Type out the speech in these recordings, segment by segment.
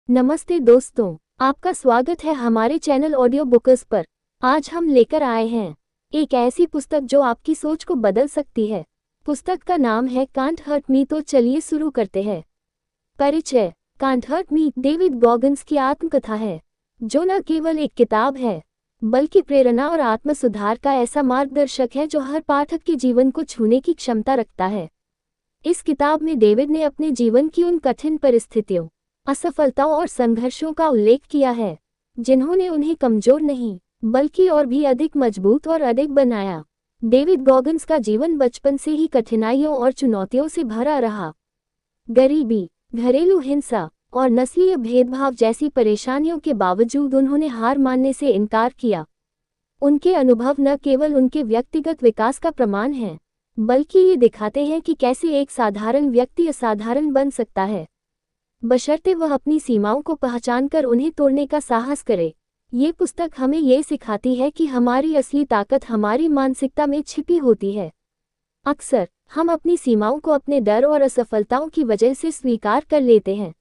नमस्ते दोस्तों, आपका स्वागत है हमारे चैनल ऑडियो बुक्स पर। आज हम लेकर आए हैं एक ऐसी पुस्तक जो आपकी सोच को बदल सकती है। पुस्तक का नाम है कांट हर्ट मी। तो चलिए शुरू करते हैं। परिचय। Can't hurt me David Goggins की आत्मकथा है, जो न केवल एक किताब है बल्कि प्रेरणा और आत्म सुधार का ऐसा मार्गदर्शक है जो हर पाठक के जीवन को छूने की क्षमता रखता है। इस किताब में डेविड ने अपने जीवन की उन कठिन परिस्थितियों, असफलताओं और संघर्षों का उल्लेख किया है जिन्होंने उन्हें कमजोर नहीं बल्कि और भी अधिक मजबूत और अडिग बनाया। डेविड गॉगन्स का जीवन बचपन से ही कठिनाइयों और चुनौतियों से भरा रहा। गरीबी, घरेलू हिंसा और नस्लीय भेदभाव जैसी परेशानियों के बावजूद उन्होंने हार मानने से इनकार किया। उनके अनुभव न केवल उनके व्यक्तिगत विकास का प्रमाण हैं, बल्कि ये दिखाते हैं कि कैसे एक साधारण व्यक्ति असाधारण बन सकता है, बशर्ते वह अपनी सीमाओं को पहचानकर उन्हें तोड़ने का साहस करे। ये पुस्तक हमें ये सिखाती है कि हमारी असली ताकत हमारी मानसिकता में छिपी होती है। अक्सर हम अपनी सीमाओं को अपने डर और असफलताओं की वजह से स्वीकार कर लेते हैं,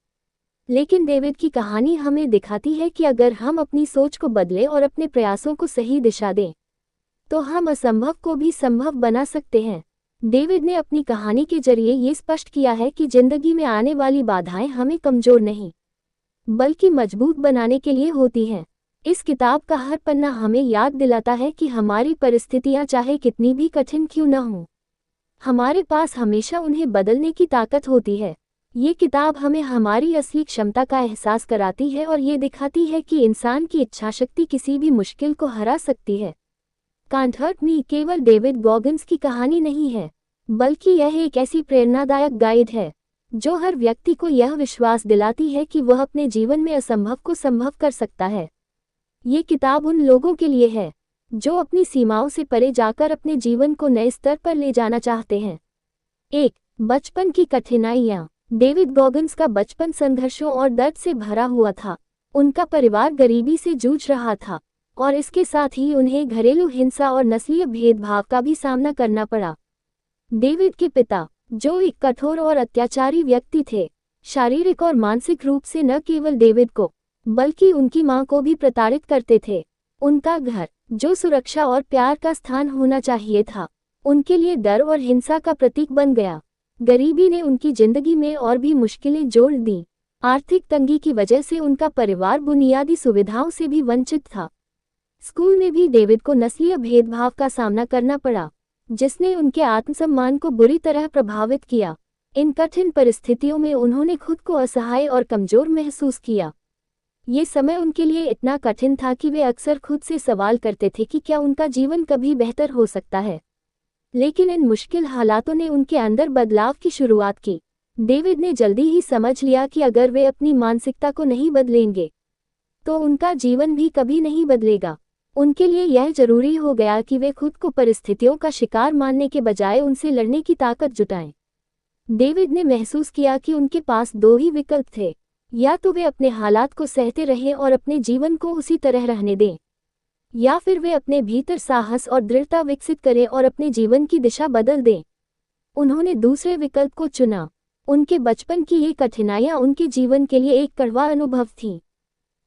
लेकिन डेविड की कहानी हमें दिखाती है कि अगर हम अपनी सोच को बदलें और अपने प्रयासों को सही दिशा दें, तो हम असंभव को भी संभव बना सकते हैं। डेविड ने अपनी कहानी के जरिए ये स्पष्ट किया है कि जिंदगी में आने वाली बाधाएं हमें कमजोर नहीं बल्कि मजबूत बनाने के लिए होती हैं। इस किताब का हर पन्ना हमें याद दिलाता है कि हमारी परिस्थितियां चाहे कितनी भी कठिन क्यों न हों, हमारे पास हमेशा उन्हें बदलने की ताकत होती है। ये किताब हमें हमारी असली क्षमता का एहसास कराती है और ये दिखाती है कि इंसान की इच्छाशक्ति किसी भी मुश्किल को हरा सकती है। कांट हर्ट मी केवल डेविड गॉगन्स की कहानी नहीं है, बल्कि यह एक ऐसी प्रेरणादायक गाइड है जो हर व्यक्ति को यह विश्वास दिलाती है कि वह अपने जीवन में असंभव को संभव कर सकता है। ये किताब उन लोगों के लिए है जो अपनी सीमाओं से परे जाकर अपने जीवन को नए स्तर पर ले जाना चाहते हैं। एक, बचपन की कठिनाइयाँ। डेविड गॉगन्स का बचपन संघर्षों और दर्द से भरा हुआ था। उनका परिवार गरीबी से जूझ रहा था और इसके साथ ही उन्हें घरेलू हिंसा और नस्लीय भेदभाव का भी सामना करना पड़ा। डेविड के पिता, जो एक कठोर और अत्याचारी व्यक्ति थे, शारीरिक और मानसिक रूप से न केवल डेविड को बल्कि उनकी मां को भी प्रताड़ित करते थे। उनका घर, जो सुरक्षा और प्यार का स्थान होना चाहिए था, उनके लिए डर और हिंसा का प्रतीक बन गया। गरीबी ने उनकी जिंदगी में और भी मुश्किलें जोड़ दी। आर्थिक तंगी की वजह से उनका परिवार बुनियादी सुविधाओं से भी वंचित था। स्कूल में भी डेविड को नस्लीय भेदभाव का सामना करना पड़ा, जिसने उनके आत्मसम्मान को बुरी तरह प्रभावित किया। इन कठिन परिस्थितियों में उन्होंने खुद को असहाय और कमजोर महसूस किया। ये समय उनके लिए इतना कठिन था कि वे अक्सर खुद से सवाल करते थे कि क्या उनका जीवन कभी बेहतर हो सकता है। लेकिन इन मुश्किल हालातों ने उनके अंदर बदलाव की शुरुआत की। डेविड ने जल्दी ही समझ लिया कि अगर वे अपनी मानसिकता को नहीं बदलेंगे, तो उनका जीवन भी कभी नहीं बदलेगा। उनके लिए यह जरूरी हो गया कि वे खुद को परिस्थितियों का शिकार मानने के बजाय उनसे लड़ने की ताकत जुटाएं। डेविड ने महसूस किया कि उनके पास दो ही विकल्प थे, या तो वे अपने हालात को सहते रहें और अपने जीवन को उसी तरह रहने दें, या फिर वे अपने भीतर साहस और दृढ़ता विकसित करें और अपने जीवन की दिशा बदल दें। उन्होंने दूसरे विकल्प को चुना। उनके बचपन की ये कठिनाइयां उनके जीवन के लिए एक कड़वा अनुभव थीं,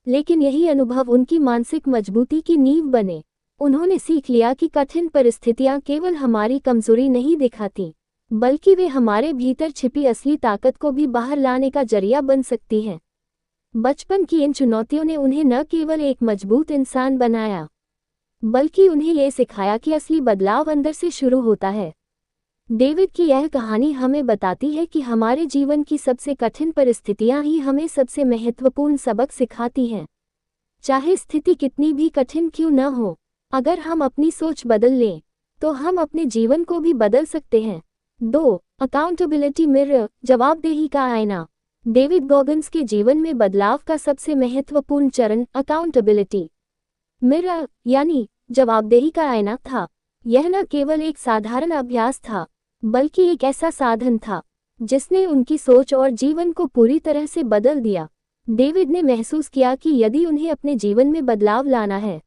लेकिन यही अनुभव उनकी मानसिक मजबूती की नींव बने। उन्होंने सीख लिया कि कठिन परिस्थितियां केवल हमारी कमजोरी नहीं दिखाती, बल्कि वे हमारे भीतर छिपी असली ताकत को भी बाहर लाने का जरिया बन सकती हैं। बचपन की इन चुनौतियों ने उन्हें न केवल एक मजबूत इंसान बनाया, बल्कि उन्हें यह सिखाया कि असली बदलाव अंदर से शुरू होता है। डेविड की यह कहानी हमें बताती है कि हमारे जीवन की सबसे कठिन परिस्थितियां ही हमें सबसे महत्वपूर्ण सबक सिखाती हैं। चाहे स्थिति कितनी भी कठिन क्यों न हो, अगर हम अपनी सोच बदल लें, तो हम अपने जीवन को भी बदल सकते हैं। 2. अकाउंटेबिलिटी मिरर, जवाबदेही का आईना। डेविड गॉगन्स के जीवन में बदलाव का सबसे महत्वपूर्ण चरण अकाउंटेबिलिटी मिरर यानी जवाबदेही का आईना था। यह न केवल एक साधारण अभ्यास था, बल्कि एक ऐसा साधन था जिसने उनकी सोच और जीवन को पूरी तरह से बदल दिया। डेविड ने महसूस किया कि यदि उन्हें अपने जीवन में बदलाव लाना है,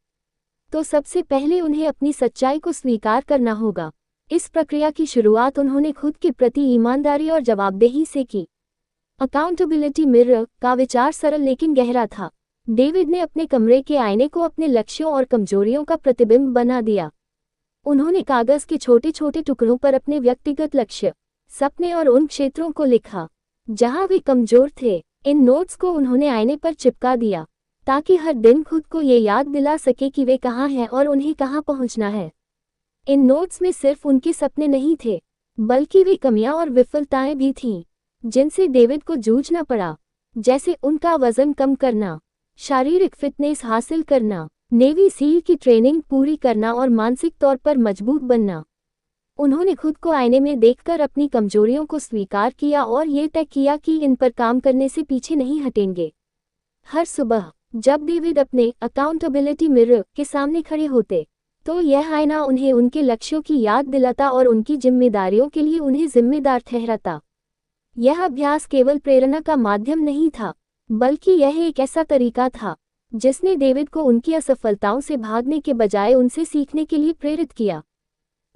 तो सबसे पहले उन्हें अपनी सच्चाई को स्वीकार करना होगा। इस प्रक्रिया की शुरुआत उन्होंने खुद के प्रति ईमानदारी और जवाबदेही से की। अकाउंटेबिलिटी मिरर का विचार सरल लेकिन गहरा था। डेविड ने अपने कमरे के आईने को अपने लक्ष्यों और कमजोरियों का प्रतिबिंब बना दिया। उन्होंने कागज के छोटे छोटे टुकड़ों पर अपने व्यक्तिगत लक्ष्य, सपने और उन क्षेत्रों को लिखा जहां वे कमजोर थे। इन नोट्स को उन्होंने आईने पर चिपका दिया ताकि हर दिन खुद को ये याद दिला सके कि वे कहाँ हैं और उन्हें कहाँ पहुंचना है। इन नोट्स में सिर्फ उनके सपने नहीं थे, बल्कि वे कमियां और विफलताएं भी थीं जिनसे डेविड को जूझना पड़ा, जैसे उनका वजन कम करना, शारीरिक फिटनेस हासिल करना, नेवी सील की ट्रेनिंग पूरी करना और मानसिक तौर पर मजबूत बनना। उन्होंने खुद को आईने में देखकर अपनी कमजोरियों को स्वीकार किया और ये तय किया कि इन पर काम करने से पीछे नहीं हटेंगे। हर सुबह जब डेविड अपने अकाउंटेबिलिटी मिरर के सामने खड़े होते, तो यह आईना उन्हें उनके लक्ष्यों की याद दिलाता और उनकी जिम्मेदारियों के लिए उन्हें जिम्मेदार ठहराता। यह अभ्यास केवल प्रेरणा का माध्यम नहीं था, बल्कि यह एक ऐसा तरीका था जिसने डेविड को उनकी असफलताओं से भागने के बजाय उनसे सीखने के लिए प्रेरित किया।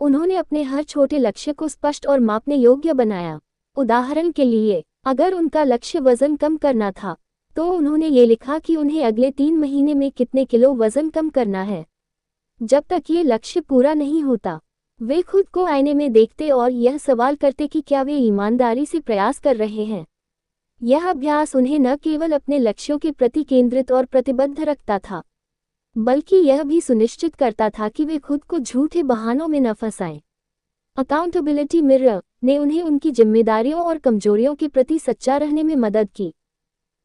उन्होंने अपने हर छोटे लक्ष्य को स्पष्ट और मापने योग्य बनाया। उदाहरण के लिए, अगर उनका लक्ष्य वजन कम करना था, तो उन्होंने ये लिखा कि उन्हें अगले 3 महीने में कितने किलो वजन कम करना है। जब तक ये लक्ष्य पूरा नहीं होता, वे खुद को आईने में देखते और यह सवाल करते कि क्या वे ईमानदारी से प्रयास कर रहे हैं। यह अभ्यास उन्हें न केवल अपने लक्ष्यों के प्रति केंद्रित और प्रतिबद्ध रखता था, बल्कि यह भी सुनिश्चित करता था कि वे खुद को झूठे बहानों में न फंसाएं। अकाउंटेबिलिटी मिरर ने उन्हें उनकी जिम्मेदारियों और कमजोरियों के प्रति सच्चा रहने में मदद की।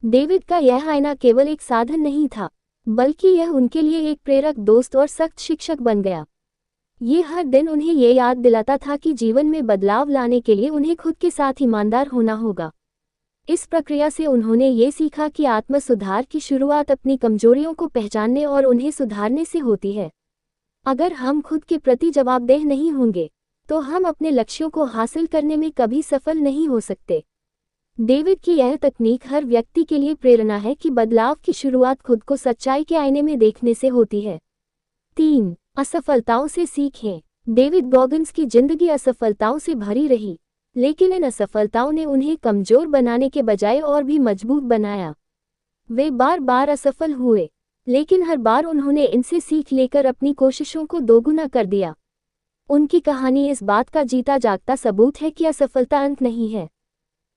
डेविड का यह आईना केवल एक साधन नहीं था, बल्कि यह उनके लिए एक प्रेरक दोस्त और सख्त शिक्षक बन गया। ये हर दिन उन्हें ये याद दिलाता था कि जीवन में बदलाव लाने के लिए उन्हें खुद के साथ ईमानदार होना होगा। इस प्रक्रिया से उन्होंने ये सीखा कि आत्म सुधार की शुरुआत अपनी कमजोरियों को पहचानने और उन्हें सुधारने से होती है। अगर हम खुद के प्रति जवाबदेह नहीं होंगे, तो हम अपने लक्ष्यों को हासिल करने में कभी सफल नहीं हो सकते। डेविड की यह तकनीक हर व्यक्ति के लिए प्रेरणा है कि बदलाव की शुरुआत खुद को सच्चाई के आईने में देखने से होती है। 3. असफलताओं से सीखें। डेविड गॉगिन्स की जिंदगी असफलताओं से भरी रही, लेकिन इन असफलताओं ने उन्हें कमजोर बनाने के बजाय और भी मजबूत बनाया। वे बार बार असफल हुए, लेकिन हर बार उन्होंने इनसे सीख लेकर अपनी कोशिशों को दोगुना कर दिया। उनकी कहानी इस बात का जीता जागता सबूत है कि असफलता अंत नहीं है,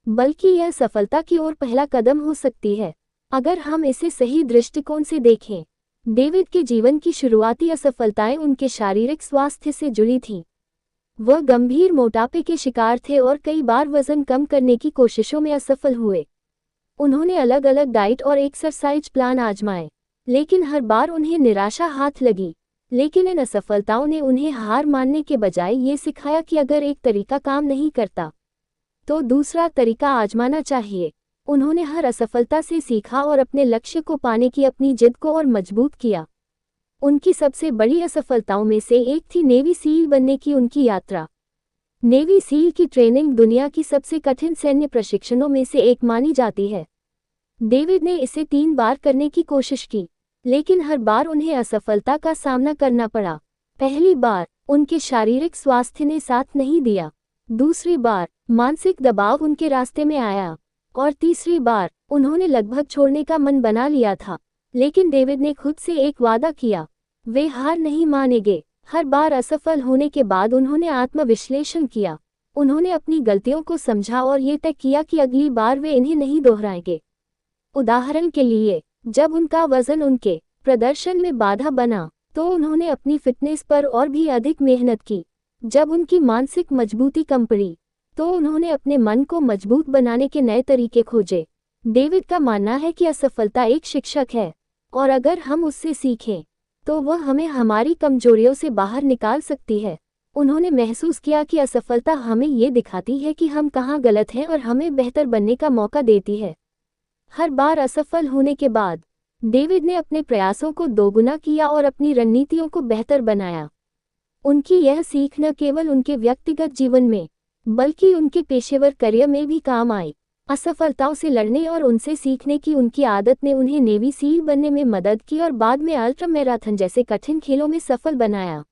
बल्कि यह सफलता की ओर पहला कदम हो सकती है, अगर हम इसे सही दृष्टिकोण से देखें। डेविड के जीवन की शुरुआती असफलताएं उनके शारीरिक स्वास्थ्य से जुड़ी थीं। वह गंभीर मोटापे के शिकार थे और कई बार वजन कम करने की कोशिशों में असफल हुए। उन्होंने अलग अलग डाइट और एक्सरसाइज प्लान आजमाए, लेकिन हर बार उन्हें निराशा हाथ लगी। लेकिन इन असफलताओं ने उन्हें हार मानने के बजाय ये सिखाया कि अगर एक तरीका काम नहीं करता, तो दूसरा तरीका आजमाना चाहिए। उन्होंने हर असफलता से सीखा और अपने लक्ष्य को पाने की अपनी जिद को और मजबूत किया। उनकी सबसे बड़ी असफलताओं में से एक थी नेवी सील बनने की उनकी यात्रा। नेवी सील की ट्रेनिंग दुनिया की सबसे कठिन सैन्य प्रशिक्षणों में से एक मानी जाती है। डेविड ने इसे 3 बार करने की कोशिश की, लेकिन हर बार उन्हें असफलता का सामना करना पड़ा। पहली बार उनके शारीरिक स्वास्थ्य ने साथ नहीं दिया, दूसरी बार मानसिक दबाव उनके रास्ते में आया, और तीसरी बार उन्होंने लगभग छोड़ने का मन बना लिया था। लेकिन डेविड ने खुद से एक वादा किया, वे हार नहीं मानेंगे। हर बार असफल होने के बाद उन्होंने आत्मविश्लेषण किया। उन्होंने अपनी गलतियों को समझा और ये तय किया कि अगली बार वे इन्हें नहीं दोहराएंगे। उदाहरण के लिए, जब उनका वजन उनके प्रदर्शन में बाधा बना, तो उन्होंने अपनी फिटनेस पर और भी अधिक मेहनत की। जब उनकी मानसिक मजबूती कम पड़ी, तो उन्होंने अपने मन को मजबूत बनाने के नए तरीके खोजे। डेविड का मानना है कि असफलता एक शिक्षक है, और अगर हम उससे सीखें, तो वह हमें हमारी कमजोरियों से बाहर निकाल सकती है। उन्होंने महसूस किया कि असफलता हमें ये दिखाती है कि हम कहाँ गलत हैं और हमें बेहतर बनने का मौका देती है। हर बार असफल होने के बाद डेविड ने अपने प्रयासों को दोगुना किया और अपनी रणनीतियों को बेहतर बनाया। उनकी यह सीख न केवल उनके व्यक्तिगत जीवन में, बल्कि उनके पेशेवर करियर में भी काम आई। असफलताओं से लड़ने और उनसे सीखने की उनकी आदत ने उन्हें नेवी सील बनने में मदद की और बाद में अल्ट्रा मैराथन जैसे कठिन खेलों में सफल बनाया।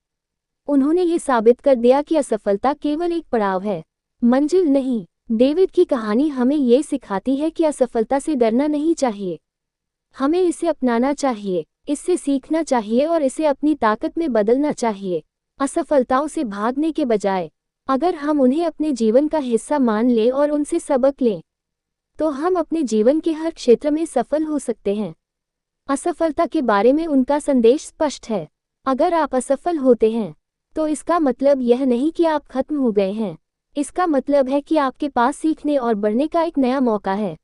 उन्होंने ये साबित कर दिया कि असफलता केवल एक पड़ाव है, मंजिल नहीं। डेविड की कहानी हमें ये सिखाती है कि असफलता से डरना नहीं चाहिए। हमें इसे अपनाना चाहिए, इससे सीखना चाहिए और इसे अपनी ताकत में बदलना चाहिए। असफलताओं से भागने के बजाय अगर हम उन्हें अपने जीवन का हिस्सा मान लें और उनसे सबक लें, तो हम अपने जीवन के हर क्षेत्र में सफल हो सकते हैं। असफलता के बारे में उनका संदेश स्पष्ट है। अगर आप असफल होते हैं, तो इसका मतलब यह नहीं कि आप खत्म हो गए हैं। इसका मतलब है कि आपके पास सीखने और बढ़ने का एक नया मौका है।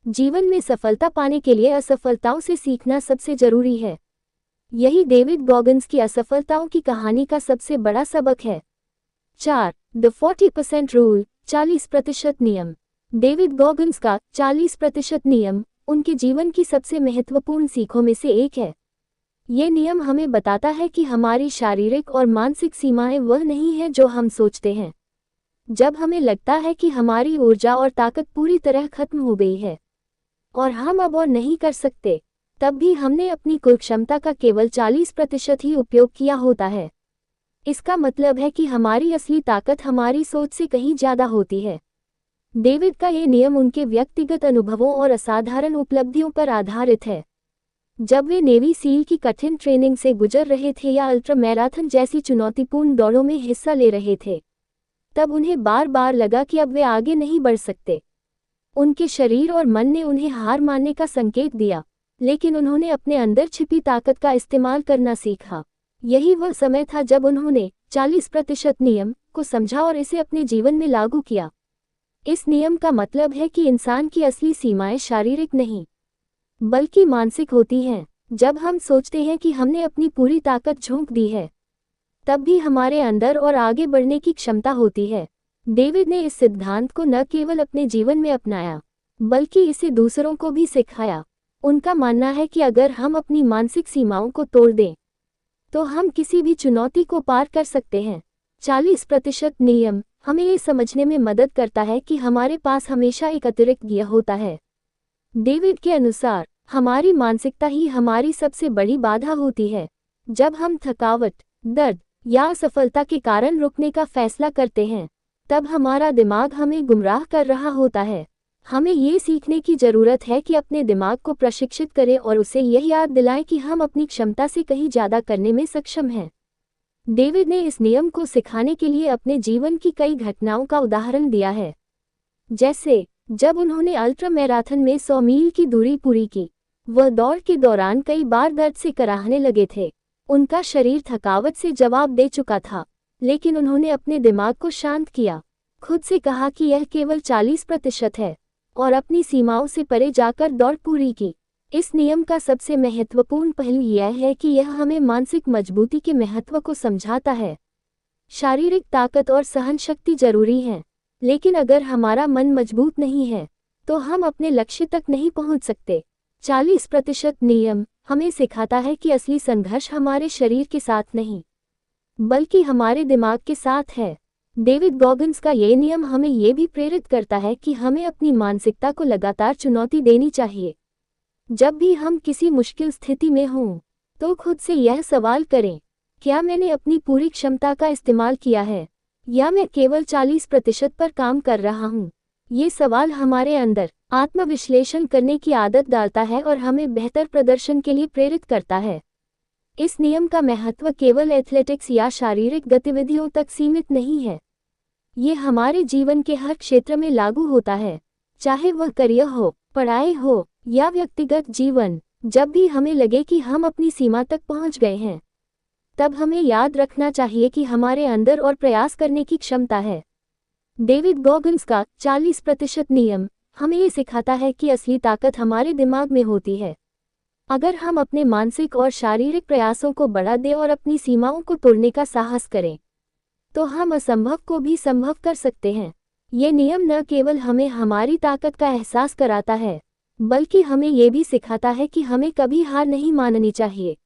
जीवन में सफलता पाने के लिए असफलताओं से सीखना सबसे जरूरी है। यही डेविड गॉगिंस की असफलताओं की कहानी का सबसे बड़ा सबक है। 4. द 40% रूल, 40% नियम। डेविड गॉगिंस का 40% नियम उनके जीवन की सबसे महत्वपूर्ण सीखों में से एक है। ये नियम हमें बताता है कि हमारी शारीरिक और मानसिक सीमाएं वह नहीं है जो हम सोचते हैं। जब हमें लगता है कि हमारी ऊर्जा और ताकत पूरी तरह खत्म हो गई है और हम अब और नहीं कर सकते, तब भी हमने अपनी कुल क्षमता का केवल 40% ही उपयोग किया होता है। इसका मतलब है कि हमारी असली ताकत हमारी सोच से कहीं ज्यादा होती है। डेविड का ये नियम उनके व्यक्तिगत अनुभवों और असाधारण उपलब्धियों पर आधारित है। जब वे नेवी सील की कठिन ट्रेनिंग से गुजर रहे थे या अल्ट्रा मैराथन जैसी चुनौतीपूर्ण दौड़ों में हिस्सा ले रहे थे, तब उन्हें बार बार लगा कि अब वे आगे नहीं बढ़ सकते। उनके शरीर और मन ने उन्हें हार मानने का संकेत दिया, लेकिन उन्होंने अपने अंदर छिपी ताकत का इस्तेमाल करना सीखा। यही वह समय था जब उन्होंने 40% नियम को समझा और इसे अपने जीवन में लागू किया। इस नियम का मतलब है कि इंसान की असली सीमाएं शारीरिक नहीं, बल्कि मानसिक होती हैं। जब हम सोचते हैं कि हमने अपनी पूरी ताकत झोंक दी है, तब भी हमारे अंदर और आगे बढ़ने की क्षमता होती है। डेविड ने इस सिद्धांत को न केवल अपने जीवन में अपनाया, बल्कि इसे दूसरों को भी सिखाया। उनका मानना है कि अगर हम अपनी मानसिक सीमाओं को तोड़ दें, तो हम किसी भी चुनौती को पार कर सकते हैं। 40% नियम हमें ये समझने में मदद करता है कि हमारे पास हमेशा एक अतिरिक्त गियर होता है। डेविड के अनुसार हमारी मानसिकता ही हमारी सबसे बड़ी बाधा होती है। जब हम थकावट, दर्द या असफलता के कारण रुकने का फैसला करते हैं, तब हमारा दिमाग हमें गुमराह कर रहा होता है। हमें ये सीखने की जरूरत है कि अपने दिमाग को प्रशिक्षित करें और उसे यह याद दिलाएं कि हम अपनी क्षमता से कहीं ज़्यादा करने में सक्षम हैं। डेविड ने इस नियम को सिखाने के लिए अपने जीवन की कई घटनाओं का उदाहरण दिया है। जैसे जब उन्होंने अल्ट्रा मैराथन में 100 मील की दूरी पूरी की, वह दौड़ के दौरान कई बार दर्द से कराहने लगे थे। उनका शरीर थकावट से जवाब दे चुका था, लेकिन उन्होंने अपने दिमाग को शांत किया, खुद से कहा कि यह केवल 40% है और अपनी सीमाओं से परे जाकर दौड़ पूरी की। इस नियम का सबसे महत्वपूर्ण पहलू यह है कि यह हमें मानसिक मजबूती के महत्व को समझाता है। शारीरिक ताकत और सहन शक्ति जरूरी हैं, लेकिन अगर हमारा मन मजबूत नहीं है, तो हम अपने लक्ष्य तक नहीं पहुंच सकते। 40% नियम हमें सिखाता है कि असली संघर्ष हमारे शरीर के साथ नहीं, बल्कि हमारे दिमाग के साथ है। डेविड गॉगिंस का ये नियम हमें ये भी प्रेरित करता है कि हमें अपनी मानसिकता को लगातार चुनौती देनी चाहिए। जब भी हम किसी मुश्किल स्थिति में हों, तो खुद से यह सवाल करें, क्या मैंने अपनी पूरी क्षमता का इस्तेमाल किया है, या मैं केवल 40% पर काम कर रहा हूँ? ये सवाल हमारे अंदर आत्मविश्लेषण करने की आदत डालता है और हमें बेहतर प्रदर्शन के लिए प्रेरित करता है। इस नियम का महत्व केवल एथलेटिक्स या शारीरिक गतिविधियों तक सीमित नहीं है। ये हमारे जीवन के हर क्षेत्र में लागू होता है, चाहे वह करियर हो, पढ़ाई हो या व्यक्तिगत जीवन। जब भी हमें लगे कि हम अपनी सीमा तक पहुंच गए हैं, तब हमें याद रखना चाहिए कि हमारे अंदर और प्रयास करने की क्षमता है। डेविड गॉगिंस का 40% नियम हमें ये सिखाता है कि असली ताकत हमारे दिमाग में होती है। अगर हम अपने मानसिक और शारीरिक प्रयासों को बढ़ा दें और अपनी सीमाओं को तोड़ने का साहस करें, तो हम असंभव को भी संभव कर सकते हैं। ये नियम न केवल हमें हमारी ताकत का एहसास कराता है, बल्कि हमें ये भी सिखाता है कि हमें कभी हार नहीं माननी चाहिए,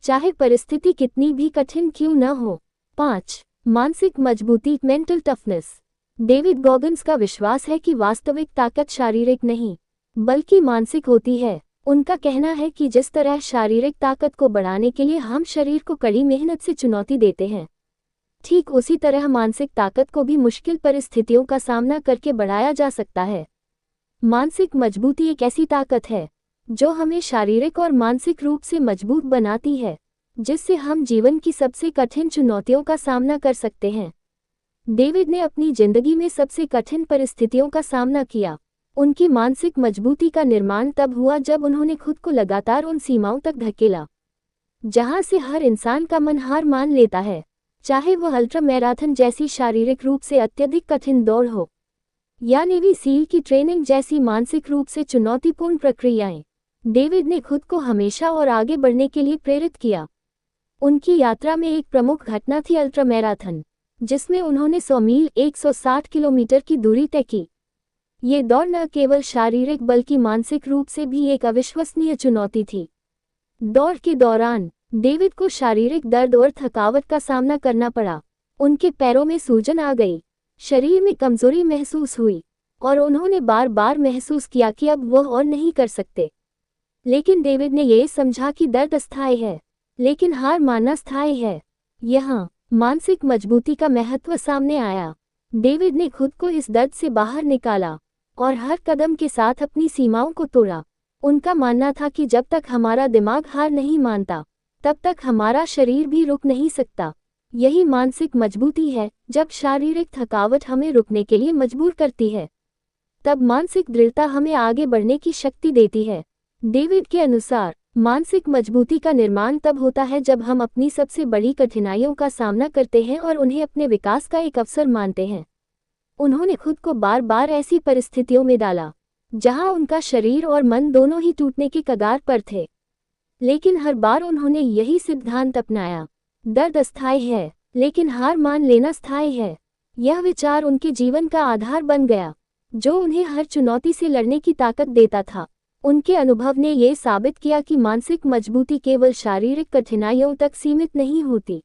चाहे परिस्थिति कितनी भी कठिन क्यों न हो। 5. मानसिक मजबूती, मेंटल टफनेस। डेविड गॉगिंस का विश्वास है कि वास्तविक ताकत शारीरिक नहीं, बल्कि मानसिक होती है। उनका कहना है कि जिस तरह शारीरिक ताकत को बढ़ाने के लिए हम शरीर को कड़ी मेहनत से चुनौती देते हैं, ठीक उसी तरह मानसिक ताकत को भी मुश्किल परिस्थितियों का सामना करके बढ़ाया जा सकता है। मानसिक मजबूती एक ऐसी ताकत है जो हमें शारीरिक और मानसिक रूप से मजबूत बनाती है, जिससे हम जीवन की सबसे कठिन चुनौतियों का सामना कर सकते हैं। डेविड ने अपनी जिंदगी में सबसे कठिन परिस्थितियों का सामना किया। उनकी मानसिक मजबूती का निर्माण तब हुआ जब उन्होंने खुद को लगातार उन सीमाओं तक धकेला जहां से हर इंसान का मन हार मान लेता है, चाहे वह अल्ट्रा मैराथन जैसी शारीरिक रूप से अत्यधिक कठिन दौड़ हो या नेवी सील की ट्रेनिंग जैसी मानसिक रूप से चुनौतीपूर्ण प्रक्रियाएं। डेविड ने खुद को हमेशा और आगे बढ़ने के लिए प्रेरित किया। उनकी यात्रा में एक प्रमुख घटना थी अल्ट्रा मैराथन, जिसमें उन्होंने 100 मील 160 किलोमीटर की दूरी तय की। ये दौड़ न केवल शारीरिक बल्कि मानसिक रूप से भी एक अविश्वसनीय चुनौती थी। दौड़ के दौरान डेविड को शारीरिक दर्द और थकावट का सामना करना पड़ा। उनके पैरों में सूजन आ गई, शरीर में कमजोरी महसूस हुई और उन्होंने बार बार महसूस किया कि अब वह और नहीं कर सकते। लेकिन डेविड ने यह समझा कि दर्द अस्थायी है, लेकिन हार मानना स्थायी है। यहाँ मानसिक मजबूती का महत्व सामने आया। डेविड ने खुद को इस दर्द से बाहर निकाला और हर कदम के साथ अपनी सीमाओं को तोड़ा। उनका मानना था कि जब तक हमारा दिमाग हार नहीं मानता, तब तक हमारा शरीर भी रुक नहीं सकता। यही मानसिक मजबूती है। जब शारीरिक थकावट हमें रुकने के लिए मजबूर करती है, तब मानसिक दृढ़ता हमें आगे बढ़ने की शक्ति देती है। डेविड के अनुसार मानसिक मजबूती का निर्माण तब होता है जब हम अपनी सबसे बड़ी कठिनाइयों का सामना करते हैं और उन्हें अपने विकास का एक अवसर मानते हैं। उन्होंने खुद को बार बार ऐसी परिस्थितियों में डाला जहां उनका शरीर और मन दोनों ही टूटने के कगार पर थे, लेकिन हर बार उन्होंने यही सिद्धांत अपनाया, दर्द अस्थायी है लेकिन हार मान लेना स्थायी है। यह विचार उनके जीवन का आधार बन गया, जो उन्हें हर चुनौती से लड़ने की ताकत देता था। उनके अनुभव ने यह साबित किया कि मानसिक मजबूती केवल शारीरिक कठिनाइयों तक सीमित नहीं होती।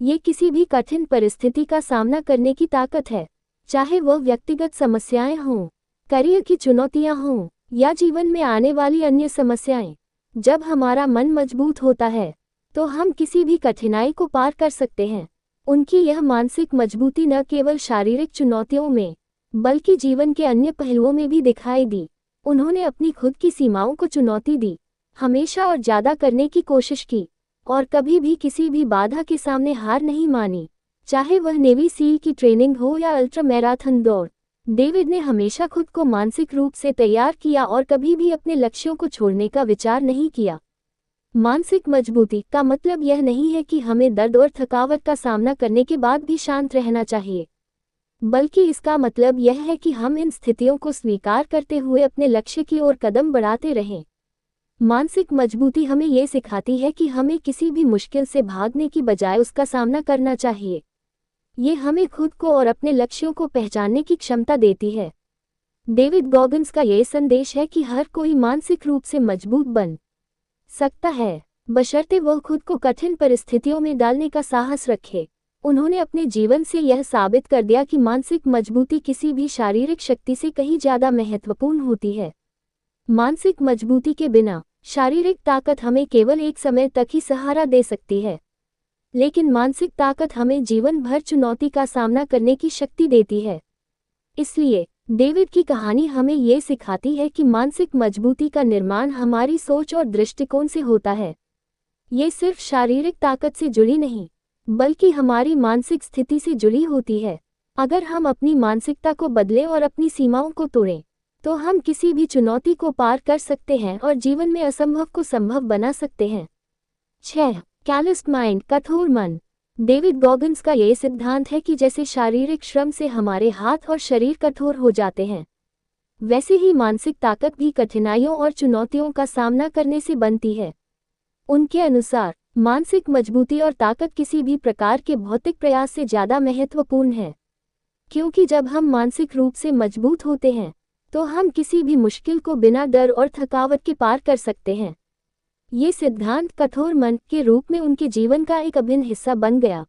ये किसी भी कठिन परिस्थिति का सामना करने की ताकत है, चाहे वह व्यक्तिगत समस्याएं हों, करियर की चुनौतियां हों या जीवन में आने वाली अन्य समस्याएं। जब हमारा मन मजबूत होता है तो हम किसी भी कठिनाई को पार कर सकते हैं। उनकी यह मानसिक मजबूती न केवल शारीरिक चुनौतियों में बल्कि जीवन के अन्य पहलुओं में भी दिखाई दी। उन्होंने अपनी खुद की सीमाओं को चुनौती दी, हमेशा और ज़्यादा करने की कोशिश की और कभी भी किसी भी बाधा के सामने हार नहीं मानी, चाहे वह नेवी सील की ट्रेनिंग हो या अल्ट्रा मैराथन दौड़। डेविड ने हमेशा खुद को मानसिक रूप से तैयार किया और कभी भी अपने लक्ष्यों को छोड़ने का विचार नहीं किया। मानसिक मजबूती का मतलब यह नहीं है कि हमें दर्द और थकावट का सामना करने के बाद भी शांत रहना चाहिए, बल्कि इसका मतलब यह है कि हम इन स्थितियों को स्वीकार करते हुए अपने लक्ष्य की ओर कदम बढ़ाते रहें। मानसिक मजबूती हमें ये सिखाती है कि हमें किसी भी मुश्किल से भागने की बजाय उसका सामना करना चाहिए। ये हमें खुद को और अपने लक्ष्यों को पहचानने की क्षमता देती है। डेविड गॉगिन्स का ये संदेश है कि हर कोई मानसिक रूप से मजबूत बन सकता है, बशर्ते वह खुद को कठिन परिस्थितियों में डालने का साहस रखे। उन्होंने अपने जीवन से यह साबित कर दिया कि मानसिक मजबूती किसी भी शारीरिक शक्ति से कहीं ज़्यादा महत्वपूर्ण होती है। मानसिक मजबूती के बिना शारीरिक ताकत हमें केवल एक समय तक ही सहारा दे सकती है, लेकिन मानसिक ताकत हमें जीवन भर चुनौती का सामना करने की शक्ति देती है। इसलिए डेविड की कहानी हमें ये सिखाती है कि मानसिक मजबूती का निर्माण हमारी सोच और दृष्टिकोण से होता है। ये सिर्फ शारीरिक ताकत से जुड़ी नहीं, बल्कि हमारी मानसिक स्थिति से जुड़ी होती है। अगर हम अपनी मानसिकता को बदलें और अपनी सीमाओं को तोड़ें, तो हम किसी भी चुनौती को पार कर सकते हैं और जीवन में असंभव को संभव बना सकते हैं। 6. कैलिस्ड माइंड, कठोर मन। डेविड गॉगिन्स का यह सिद्धांत है कि जैसे शारीरिक श्रम से हमारे हाथ और शरीर कठोर हो जाते हैं, वैसे ही मानसिक ताकत भी कठिनाइयों और चुनौतियों का सामना करने से बनती है। उनके अनुसार मानसिक मजबूती और ताकत किसी भी प्रकार के भौतिक प्रयास से ज़्यादा महत्वपूर्ण है, क्योंकि जब हम मानसिक रूप से मजबूत होते हैं तो हम किसी भी मुश्किल को बिना डर और थकावट के पार कर सकते हैं। ये सिद्धांत कठोर मन के रूप में उनके जीवन का एक अभिन्न हिस्सा बन गया।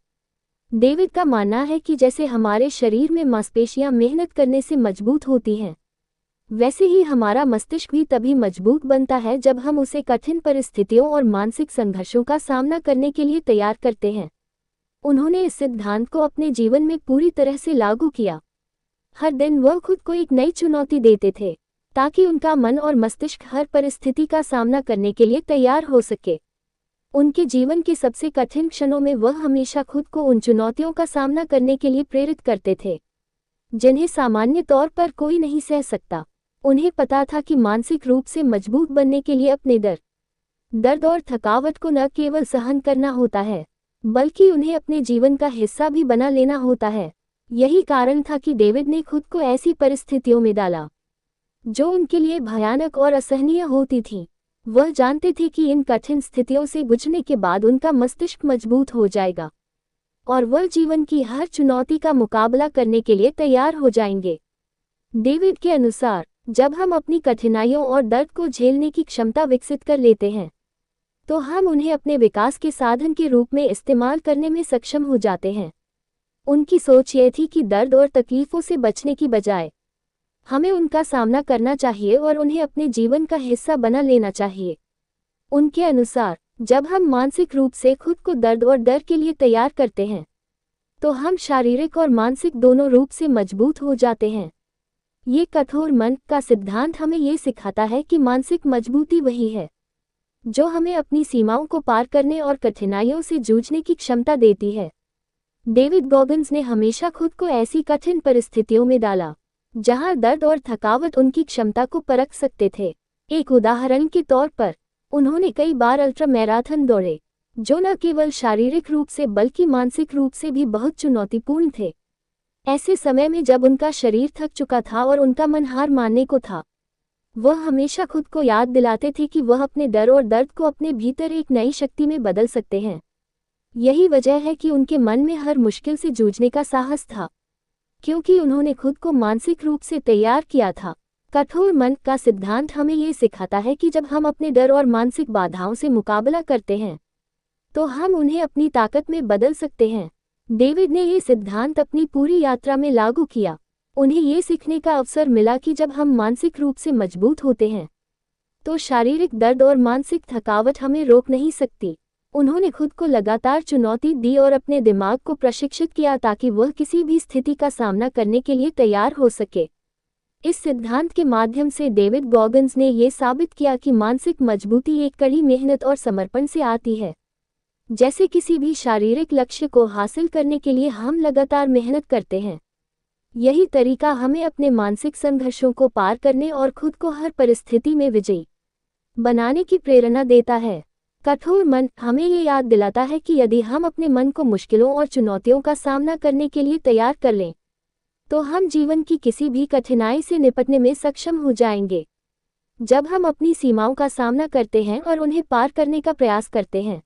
डेविड का मानना है कि जैसे हमारे शरीर में मांसपेशियां मेहनत करने से मजबूत होती हैं, वैसे ही हमारा मस्तिष्क भी तभी मजबूत बनता है जब हम उसे कठिन परिस्थितियों और मानसिक संघर्षों का सामना करने के लिए तैयार करते हैं। उन्होंने इस सिद्धांत को अपने जीवन में पूरी तरह से लागू किया। हर दिन वह खुद को एक नई चुनौती देते थे, ताकि उनका मन और मस्तिष्क हर परिस्थिति का सामना करने के लिए तैयार हो सके। उनके जीवन के सबसे कठिन क्षणों में वह हमेशा खुद को उन चुनौतियों का सामना करने के लिए प्रेरित करते थे, जिन्हें सामान्य तौर पर कोई नहीं सह सकता। उन्हें पता था कि मानसिक रूप से मजबूत बनने के लिए अपने दर्द और थकावट को न केवल सहन करना होता है, बल्कि उन्हें अपने जीवन का हिस्सा भी बना लेना होता है। यही कारण था कि डेविड ने खुद को ऐसी परिस्थितियों में डाला जो उनके लिए भयानक और असहनीय होती थीं। वह जानते थे कि इन कठिन स्थितियों से गुजरने के बाद उनका मस्तिष्क मजबूत हो जाएगा और वह जीवन की हर चुनौती का मुकाबला करने के लिए तैयार हो जाएंगे। डेविड के अनुसार, जब हम अपनी कठिनाइयों और दर्द को झेलने की क्षमता विकसित कर लेते हैं, तो हम उन्हें अपने विकास के साधन के रूप में इस्तेमाल करने में सक्षम हो जाते हैं। उनकी सोच ये थी कि दर्द और तकलीफों से बचने की बजाय हमें उनका सामना करना चाहिए और उन्हें अपने जीवन का हिस्सा बना लेना चाहिए। उनके अनुसार, जब हम मानसिक रूप से खुद को दर्द और डर के लिए तैयार करते हैं, तो हम शारीरिक और मानसिक दोनों रूप से मजबूत हो जाते हैं। ये कठोर मन का सिद्धांत हमें ये सिखाता है कि मानसिक मजबूती वही है जो हमें अपनी सीमाओं को पार करने और कठिनाइयों से जूझने की क्षमता देती है। डेविड गॉगिन्स ने हमेशा खुद को ऐसी कठिन परिस्थितियों में डाला जहां दर्द और थकावट उनकी क्षमता को परख सकते थे। एक उदाहरण के तौर पर, उन्होंने कई बार अल्ट्रा मैराथन दौड़े, जो न केवल शारीरिक रूप से बल्कि मानसिक रूप से भी बहुत चुनौतीपूर्ण थे। ऐसे समय में जब उनका शरीर थक चुका था और उनका मन हार मानने को था, वह हमेशा खुद को याद दिलाते थे कि वह अपने डर और दर्द को अपने भीतर एक नई शक्ति में बदल सकते हैं। यही वजह है कि उनके मन में हर मुश्किल से जूझने का साहस था, क्योंकि उन्होंने खुद को मानसिक रूप से तैयार किया था। कठोर मन का सिद्धांत हमें ये सिखाता है कि जब हम अपने डर और मानसिक बाधाओं से मुकाबला करते हैं, तो हम उन्हें अपनी ताकत में बदल सकते हैं। डेविड ने ये सिद्धांत अपनी पूरी यात्रा में लागू किया। उन्हें ये सीखने का अवसर मिला कि जब हम मानसिक रूप से मजबूत होते हैं, तो शारीरिक दर्द और मानसिक थकावट हमें रोक नहीं सकती। उन्होंने खुद को लगातार चुनौती दी और अपने दिमाग को प्रशिक्षित किया ताकि वह किसी भी स्थिति का सामना करने के लिए तैयार हो सके। इस सिद्धांत के माध्यम से डेविड गॉगिन्स ने यह साबित किया कि मानसिक मजबूती एक कड़ी मेहनत और समर्पण से आती है। जैसे किसी भी शारीरिक लक्ष्य को हासिल करने के लिए हम लगातार मेहनत करते हैं, यही तरीका हमें अपने मानसिक संघर्षों को पार करने और खुद को हर परिस्थिति में विजयी बनाने की प्रेरणा देता है। कठोर मन हमें ये याद दिलाता है कि यदि हम अपने मन को मुश्किलों और चुनौतियों का सामना करने के लिए तैयार कर लें, तो हम जीवन की किसी भी कठिनाई से निपटने में सक्षम हो जाएंगे। जब हम अपनी सीमाओं का सामना करते हैं और उन्हें पार करने का प्रयास करते हैं,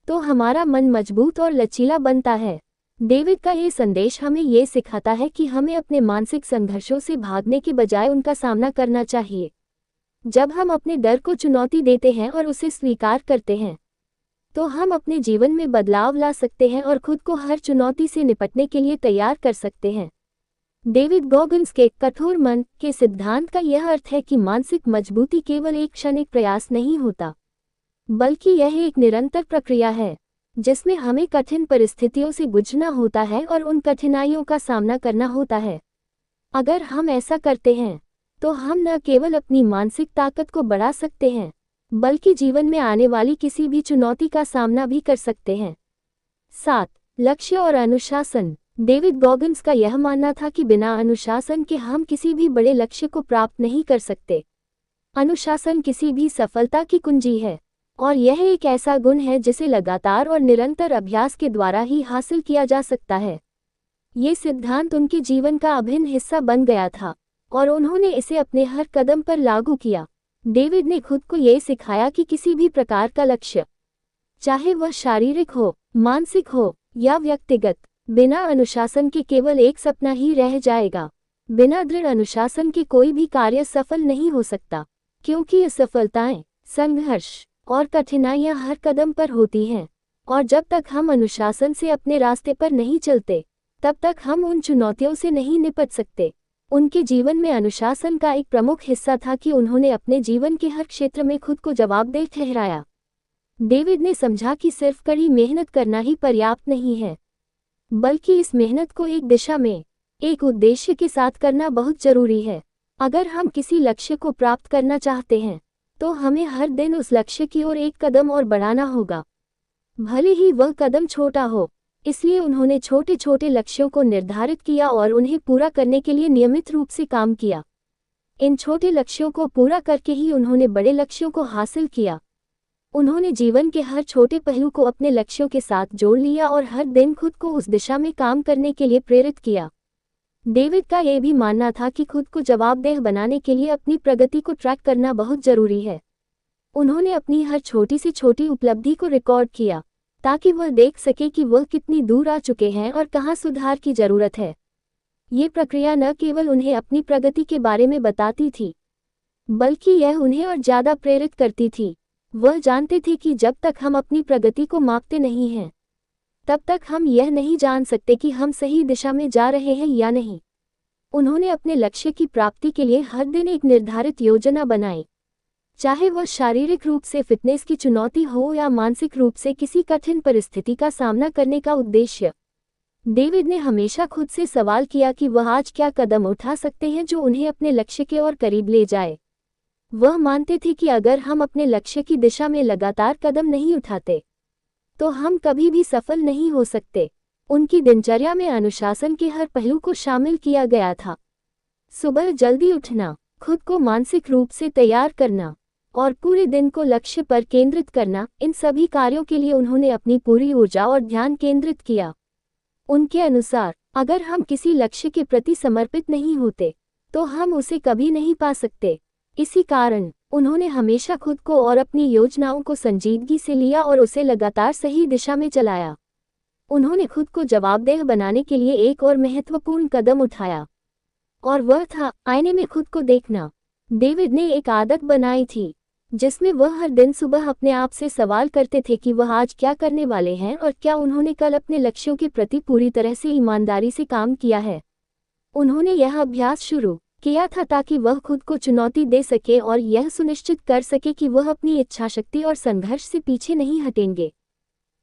तो हमारा मन मजबूत और लचीला बनता है। डेविड का ये संदेश हमें ये सिखाता है कि हमें अपने मानसिक संघर्षों से भागने के बजाय उनका सामना करना चाहिए। जब हम अपने डर को चुनौती देते हैं और उसे स्वीकार करते हैं, तो हम अपने जीवन में बदलाव ला सकते हैं और खुद को हर चुनौती से निपटने के लिए तैयार कर सकते हैं। डेविड गॉगिन्स के कठोर मन के सिद्धांत का यह अर्थ है कि मानसिक मजबूती केवल एक क्षणिक प्रयास नहीं होता, बल्कि यह एक निरंतर प्रक्रिया है जिसमें हमें कठिन परिस्थितियों से गुजरना होता है और उन कठिनाइयों का सामना करना होता है। अगर हम ऐसा करते हैं, तो हम न केवल अपनी मानसिक ताकत को बढ़ा सकते हैं, बल्कि जीवन में आने वाली किसी भी चुनौती का सामना भी कर सकते हैं। 7. लक्ष्य और अनुशासन। डेविड गॉगिन्स का यह मानना था कि बिना अनुशासन के हम किसी भी बड़े लक्ष्य को प्राप्त नहीं कर सकते। अनुशासन किसी भी सफलता की कुंजी है, और यह एक ऐसा गुण है जिसे लगातार और निरंतर अभ्यास के द्वारा ही हासिल किया जा सकता है। ये सिद्धांत उनके जीवन का अभिन्न हिस्सा बन गया था और उन्होंने इसे अपने हर कदम पर लागू किया। डेविड ने खुद को ये सिखाया कि किसी भी प्रकार का लक्ष्य, चाहे वह शारीरिक हो, मानसिक हो या व्यक्तिगत, बिना अनुशासन के केवल एक सपना ही रह जाएगा। बिना दृढ़ अनुशासन के कोई भी कार्य सफल नहीं हो सकता, क्योंकि असफलताएं, संघर्ष और कठिनाइयां हर कदम पर होती हैं, और जब तक हम अनुशासन से अपने रास्ते पर नहीं चलते, तब तक हम उन चुनौतियों से नहीं निपट सकते। उनके जीवन में अनुशासन का एक प्रमुख हिस्सा था कि उन्होंने अपने जीवन के हर क्षेत्र में खुद को जवाबदेह ठहराया। डेविड ने समझा कि सिर्फ कड़ी मेहनत करना ही पर्याप्त नहीं है, बल्कि इस मेहनत को एक दिशा में, एक उद्देश्य के साथ करना बहुत जरूरी है। अगर हम किसी लक्ष्य को प्राप्त करना चाहते हैं तो हमें हर दिन उस लक्ष्य की ओर एक कदम और बढ़ाना होगा, भले ही वह कदम छोटा हो। इसलिए उन्होंने छोटे छोटे लक्ष्यों को निर्धारित किया और उन्हें पूरा करने के लिए नियमित रूप से काम किया। इन छोटे लक्ष्यों को पूरा करके ही उन्होंने बड़े लक्ष्यों को हासिल किया। उन्होंने जीवन के हर छोटे पहलू को अपने लक्ष्यों के साथ जोड़ लिया और हर दिन खुद को उस दिशा में काम करने के लिए प्रेरित किया। डेविड का यह भी मानना था कि खुद को जवाबदेह बनाने के लिए अपनी प्रगति को ट्रैक करना बहुत जरूरी है। उन्होंने अपनी हर छोटी से छोटी उपलब्धि को रिकॉर्ड किया ताकि वह देख सके कि वह कितनी दूर आ चुके हैं और कहाँ सुधार की जरूरत है। ये प्रक्रिया न केवल उन्हें अपनी प्रगति के बारे में बताती थी, बल्कि यह उन्हें और ज़्यादा प्रेरित करती थी। वह जानते थे कि जब तक हम अपनी प्रगति को मापते नहीं हैं, तब तक हम यह नहीं जान सकते कि हम सही दिशा में जा रहे हैं या नहीं। उन्होंने अपने लक्ष्य की प्राप्ति के लिए हर दिन एक निर्धारित योजना बनाई, चाहे वह शारीरिक रूप से फिटनेस की चुनौती हो या मानसिक रूप से किसी कठिन परिस्थिति का सामना करने का उद्देश्य। डेविड ने हमेशा खुद से सवाल किया कि वह आज क्या कदम उठा सकते हैं जो उन्हें अपने लक्ष्य के और करीब ले जाए। वह मानते थे कि अगर हम अपने लक्ष्य की दिशा में लगातार कदम नहीं उठाते तो हम कभी भी सफल नहीं हो सकते। उनकी दिनचर्या में अनुशासन के हर पहलू को शामिल किया गया था। सुबह जल्दी उठना, खुद को मानसिक रूप से तैयार करना और पूरे दिन को लक्ष्य पर केंद्रित करना, इन सभी कार्यों के लिए उन्होंने अपनी पूरी ऊर्जा और ध्यान केंद्रित किया। उनके अनुसार अगर हम किसी लक्ष्य के प्रति समर्पित नहीं होते तो हम उसे कभी नहीं पा सकते। इसी कारण उन्होंने हमेशा खुद को और अपनी योजनाओं को संजीदगी से लिया और उसे लगातार सही दिशा में चलाया। उन्होंने खुद को जवाबदेह बनाने के लिए एक और महत्वपूर्ण कदम उठाया, और वह था आईने में खुद को देखना। डेविड ने एक आदत बनाई थी जिसमें वह हर दिन सुबह अपने आप से सवाल करते थे कि वह आज क्या करने वाले हैं और क्या उन्होंने कल अपने लक्ष्यों के प्रति पूरी तरह से ईमानदारी से काम किया है। उन्होंने यह अभ्यास शुरू किया था ताकि वह खुद को चुनौती दे सके और यह सुनिश्चित कर सके कि वह अपनी इच्छाशक्ति और संघर्ष से पीछे नहीं हटेंगे।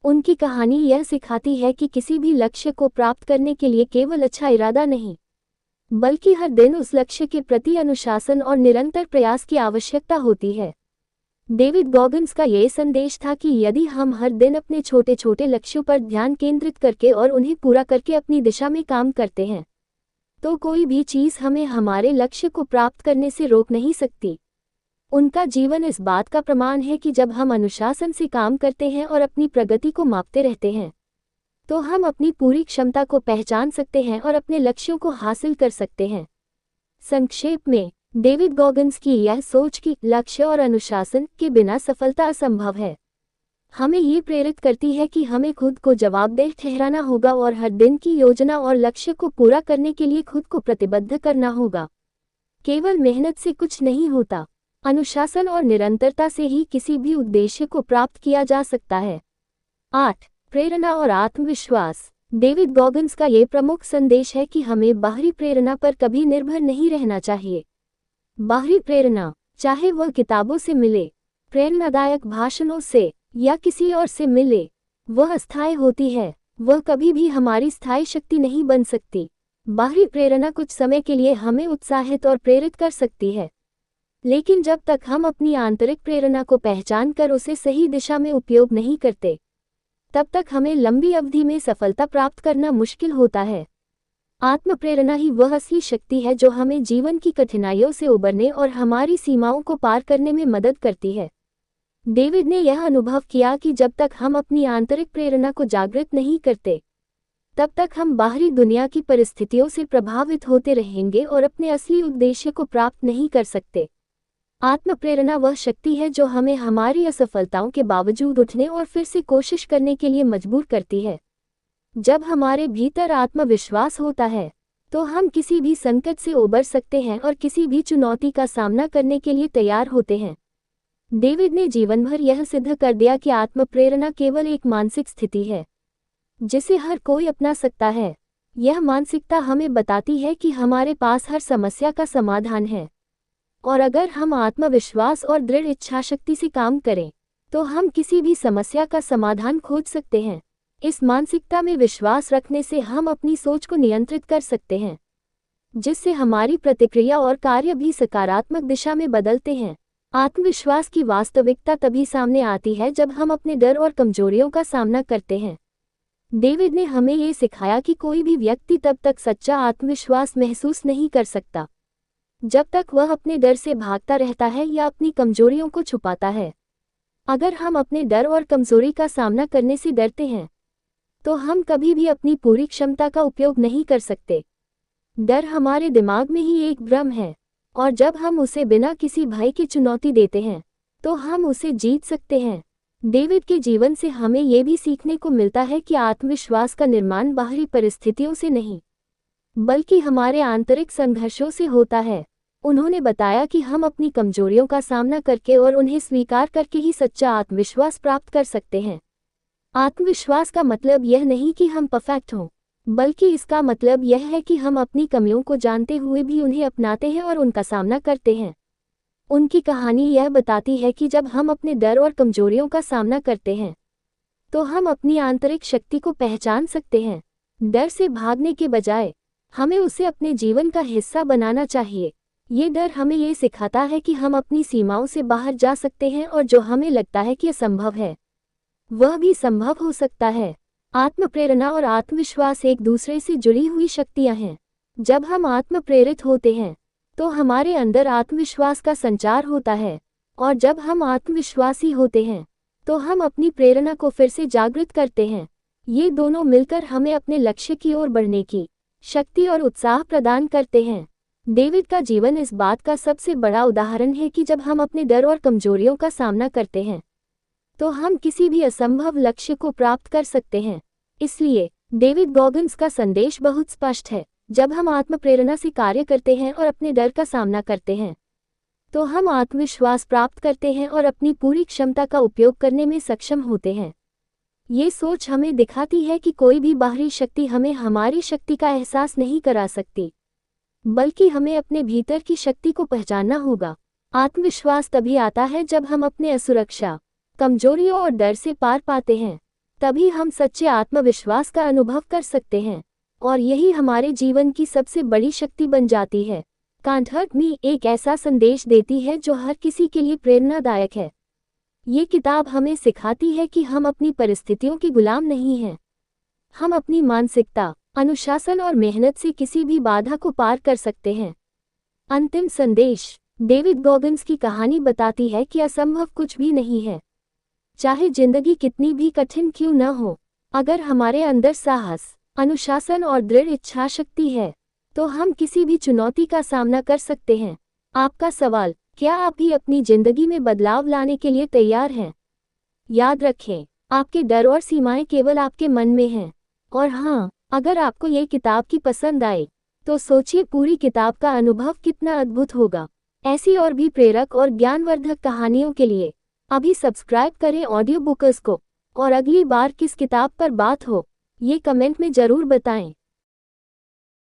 उनकी कहानी यह सिखाती है कि किसी भी लक्ष्य को प्राप्त करने के लिए केवल अच्छा इरादा नहीं, बल्कि हर दिन उस लक्ष्य के प्रति अनुशासन और निरंतर प्रयास की आवश्यकता होती है। डेविड गॉगिन्स का यह संदेश था कि यदि हम हर दिन अपने छोटे छोटे लक्ष्यों पर ध्यान केंद्रित करके और उन्हें पूरा करके अपनी दिशा में काम करते हैं तो कोई भी चीज़ हमें हमारे लक्ष्य को प्राप्त करने से रोक नहीं सकती। उनका जीवन इस बात का प्रमाण है कि जब हम अनुशासन से काम करते हैं और अपनी प्रगति को मापते रहते हैं तो हम अपनी पूरी क्षमता को पहचान सकते हैं और अपने लक्ष्यों को हासिल कर सकते हैं। संक्षेप में, डेविड गॉगिन्स की यह सोच कि लक्ष्य और अनुशासन के बिना सफलता असंभव है, हमें ये प्रेरित करती है कि हमें खुद को जवाबदेह ठहराना होगा और हर दिन की योजना और लक्ष्य को पूरा करने के लिए खुद को प्रतिबद्ध करना होगा। केवल मेहनत से कुछ नहीं होता, अनुशासन और निरंतरता से ही किसी भी उद्देश्य को प्राप्त किया जा सकता है। 8. प्रेरणा और आत्मविश्वास। डेविड गॉगिन्स का ये प्रमुख संदेश है कि हमें बाहरी प्रेरणा पर कभी निर्भर नहीं रहना चाहिए। बाहरी प्रेरणा, चाहे वह किताबों से मिले, प्रेरणादायक भाषणों से या किसी और से मिले, वह अस्थायी होती है। वह कभी भी हमारी स्थायी शक्ति नहीं बन सकती। बाहरी प्रेरणा कुछ समय के लिए हमें उत्साहित और प्रेरित कर सकती है, लेकिन जब तक हम अपनी आंतरिक प्रेरणा को पहचान कर उसे सही दिशा में उपयोग नहीं करते, तब तक हमें लंबी अवधि में सफलता प्राप्त करना मुश्किल होता है। आत्म प्रेरणा ही वह असली शक्ति है जो हमें जीवन की कठिनाइयों से उबरने और हमारी सीमाओं को पार करने में मदद करती है। डेविड ने यह अनुभव किया कि जब तक हम अपनी आंतरिक प्रेरणा को जागृत नहीं करते, तब तक हम बाहरी दुनिया की परिस्थितियों से प्रभावित होते रहेंगे और अपने असली उद्देश्य को प्राप्त नहीं कर सकते। आत्म प्रेरणा वह शक्ति है जो हमें हमारी असफलताओं के बावजूद उठने और फिर से कोशिश करने के लिए मजबूर करती है। जब हमारे भीतर आत्मविश्वास होता है तो हम किसी भी संकट से उबर सकते हैं और किसी भी चुनौती का सामना करने के लिए तैयार होते हैं। डेविड ने जीवन भर यह सिद्ध कर दिया कि आत्म प्रेरणा केवल एक मानसिक स्थिति है जिसे हर कोई अपना सकता है। यह मानसिकता हमें बताती है कि हमारे पास हर समस्या का समाधान है, और अगर हम आत्मविश्वास और दृढ़ इच्छाशक्ति से काम करें तो हम किसी भी समस्या का समाधान खोज सकते हैं। इस मानसिकता में विश्वास रखने से हम अपनी सोच को नियंत्रित कर सकते हैं, जिससे हमारी प्रतिक्रिया और कार्य भी सकारात्मक दिशा में बदलते हैं। आत्मविश्वास की वास्तविकता तभी सामने आती है जब हम अपने डर और कमजोरियों का सामना करते हैं। डेविड ने हमें ये सिखाया कि कोई भी व्यक्ति तब तक सच्चा आत्मविश्वास महसूस नहीं कर सकता जब तक वह अपने डर से भागता रहता है या अपनी कमजोरियों को छुपाता है। अगर हम अपने डर और कमजोरी का सामना करने से डरते हैं, तो हम कभी भी अपनी पूरी क्षमता का उपयोग नहीं कर सकते। डर हमारे दिमाग में ही एक भ्रम है, और जब हम उसे बिना किसी भय की चुनौती देते हैं, तो हम उसे जीत सकते हैं। डेविड के जीवन से हमें यह भी सीखने को मिलता है कि आत्मविश्वास का निर्माण बाहरी परिस्थितियों से नहीं, बल्कि हमारे आंतरिक संघर्षों से होता है। उन्होंने बताया कि हम अपनी कमजोरियों का सामना करके और उन्हें स्वीकार करके ही सच्चा आत्मविश्वास प्राप्त कर सकते हैं। आत्मविश्वास का मतलब यह नहीं कि हम परफेक्ट हों, बल्कि इसका मतलब यह है कि हम अपनी कमियों को जानते हुए भी उन्हें अपनाते हैं और उनका सामना करते हैं। उनकी कहानी यह बताती है कि जब हम अपने डर और कमजोरियों का सामना करते हैं, तो हम अपनी आंतरिक शक्ति को पहचान सकते हैं। डर से भागने के बजाय हमें उसे अपने जीवन का हिस्सा बनाना चाहिए। ये डर हमें ये सिखाता है कि हम अपनी सीमाओं से बाहर जा सकते हैं और जो हमें लगता है कि असंभव है, वह भी संभव हो सकता है। आत्मप्रेरणा और आत्मविश्वास एक दूसरे से जुड़ी हुई शक्तियां हैं। जब हम आत्म प्रेरित होते हैं, तो हमारे अंदर आत्मविश्वास का संचार होता है, और जब हम आत्मविश्वासी होते हैं, तो हम अपनी प्रेरणा को फिर से जागृत करते हैं। ये दोनों मिलकर हमें अपने लक्ष्य की ओर बढ़ने की शक्ति और उत्साह प्रदान करते हैं। डेविड का जीवन इस बात का सबसे बड़ा उदाहरण है कि जब हम अपने डर और कमजोरियों का सामना करते हैं, तो हम किसी भी असंभव लक्ष्य को प्राप्त कर सकते हैं। इसलिए डेविड गॉगिन्स का संदेश बहुत स्पष्ट है। जब हम आत्मप्रेरणा से कार्य करते हैं और अपने डर का सामना करते हैं, तो हम आत्मविश्वास प्राप्त करते हैं और अपनी पूरी क्षमता का उपयोग करने में सक्षम होते हैं। ये सोच हमें दिखाती है कि कोई भी बाहरी शक्ति हमें हमारी शक्ति का एहसास नहीं करा सकती, बल्कि हमें अपने भीतर की शक्ति को पहचानना होगा। आत्मविश्वास तभी आता है जब हम अपने असुरक्षा, कमजोरियों और डर से पार पाते हैं। तभी हम सच्चे आत्मविश्वास का अनुभव कर सकते हैं, और यही हमारे जीवन की सबसे बड़ी शक्ति बन जाती है। कांट हर्ट मी एक ऐसा संदेश देती है जो हर किसी के लिए प्रेरणादायक है। ये किताब हमें सिखाती है कि हम अपनी परिस्थितियों के गुलाम नहीं हैं। हम अपनी मानसिकता, अनुशासन और मेहनत से किसी भी बाधा को पार कर सकते हैं। अंतिम संदेश। डेविड गॉगिन्स की कहानी बताती है कि असंभव कुछ भी नहीं है। चाहे जिंदगी कितनी भी कठिन क्यों न हो, अगर हमारे अंदर साहस, अनुशासन और दृढ़ इच्छा शक्ति है, तो हम किसी भी चुनौती का सामना कर सकते हैं। आपका सवाल, क्या आप भी अपनी जिंदगी में बदलाव लाने के लिए तैयार हैं? याद रखें, आपके डर और सीमाएं केवल आपके मन में हैं। और हाँ, अगर आपको ये किताब की पसंद आए, तो सोचिए पूरी किताब का अनुभव कितना अद्भुत होगा। ऐसी और भी प्रेरक और ज्ञानवर्धक कहानियों के लिए अभी सब्सक्राइब करें ऑडियो बुकर्स को। और अगली बार किस किताब पर बात हो, ये कमेंट में जरूर बताएं।